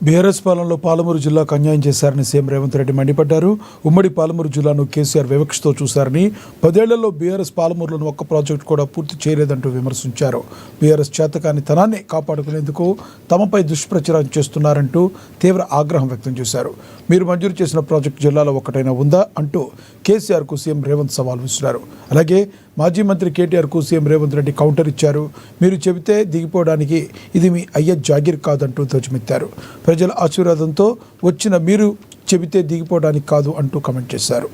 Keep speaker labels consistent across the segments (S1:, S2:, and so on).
S1: BRS పాలనలో పాలమూరు జిల్లాకు అన్యాయం చేశారని సీఎం రేవంత్ రెడ్డి మండిపడ్డారు. ఉమ్మడి పాలమూరు జిల్లాను కేసీఆర్ వివక్షతో చూశారని, 10 ఏళ్లలో బీఆర్ఎస్ పాలమూరులోని ఒక్క ప్రాజెక్టు కూడా పూర్తి చేయలేదంటూ విమర్శించారు. బీఆర్ఎస్ చేతకాని తనాన్ని కాపాడుకునేందుకు తమపై దుష్ప్రచారం చేస్తున్నారంటూ తీవ్ర ఆగ్రహం వ్యక్తం చేశారు. మీరు మంజూరు చేసిన ప్రాజెక్టు జిల్లాలో ఒక్కటైనా ఉందా అంటూ కేసీఆర్కు సీఎం రేవంత్ సవాల్ విసిరారు. అలాగే మాజీ మంత్రి కేటీఆర్కు సీఎం రేవంత్ రెడ్డి కౌంటర్ ఇచ్చారు. మీరు చెబితే దిగిపోవడానికి ఇది మీ అయ్య జాగీర్ కాదంటూ ధ్వజమెత్తారు. ప్రజల ఆశీర్వాదంతో వచ్చిన మీరు చెబితే దిగిపోవడానికి కాదు అంటూ కామెంట్ చేశారు.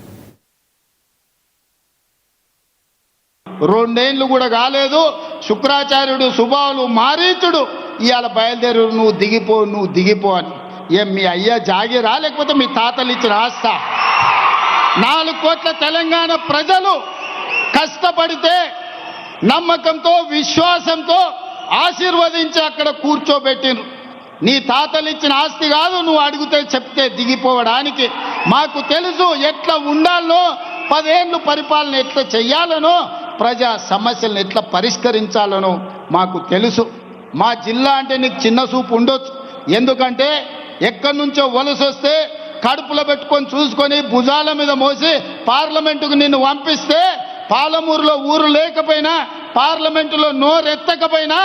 S2: 2 ఏళ్ళు కూడా కాలేదు, శుక్రాచార్యుడు సుబాలు మారీచుడు ఇవాళ బయలుదేరు నువ్వు దిగిపో అని. ఏం మీ అయ్య జాగీరా లేకపోతే మీ తాతలు ఇచ్చిన ఆస్తా? 4 కోట్ల తెలంగాణ ప్రజలు కష్టపడితే నమ్మకంతో విశ్వాసంతో ఆశీర్వదించి అక్కడ కూర్చోబెట్టిను. నీ తాతలు ఇచ్చిన ఆస్తి కాదు నువ్వు అడిగితే చెప్తే దిగిపోవడానికి. మాకు తెలుసు ఎట్లా ఉండాలనో, 10 ఏళ్ళు పరిపాలన ఎట్లా చెయ్యాలనో, ప్రజా సమస్యలను ఎట్లా పరిష్కరించాలనో మాకు తెలుసు. మా జిల్లా అంటే నీకు చిన్న చూపు ఉండొచ్చు, ఎందుకంటే ఎక్కడి నుంచో వలస వస్తే కడుపులో పెట్టుకొని చూసుకొని భుజాల మీద మోసి పార్లమెంటుకు నిన్ను పంపిస్తే, పాలమూరులో ఊరు లేకపోయినా పార్లమెంటులో నోరెత్తకపోయినా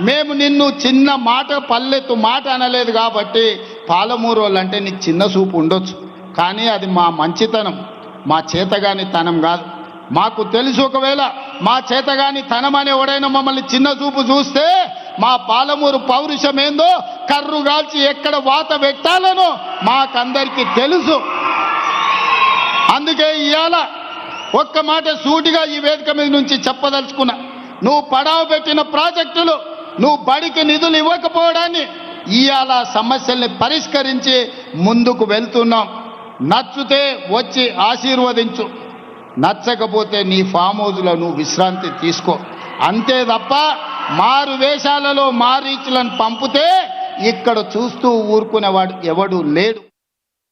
S2: మేము నిన్ను చిన్న మాట పల్లెత్తు మాట అనలేదు. కాబట్టి పాలమూరు వాళ్ళంటే నీకు చిన్న చూపు ఉండొచ్చు, కానీ అది మా మంచితనం, మా చేతగాని తనం కాదు. మాకు తెలుసు ఒకవేళ మా చేతగాని తనం అనే ఎవడైనా మమ్మల్ని చిన్న చూపు చూస్తే మా పాలమూరు పౌరుషం ఏందో, కర్రు కాల్చి ఎక్కడ వాత పెట్టాలనో మాకందరికీ తెలుసు. అందుకే ఇవాళ ఒక్క మాట సూటిగా ఈ వేదిక మీద నుంచి చెప్పదలుచుకున్నా. నువ్వు పడావ పెట్టిన ప్రాజెక్టులు, నువ్వు బడికి నిధులు ఇవ్వకపోవడాన్ని ఇవాళ సమస్యల్ని పరిష్కరించి ముందుకు వెళ్తున్నాం. నచ్చితే వచ్చి ఆశీర్వదించు, నచ్చకపోతే నీ ఫామ్ హౌస్లో నువ్వు విశ్రాంతి తీసుకో, అంతే తప్ప మారు వేషాలలో మారీచులను పంపితే ఇక్కడ చూస్తూ ఊరుకునేవాడు ఎవడు లేడు.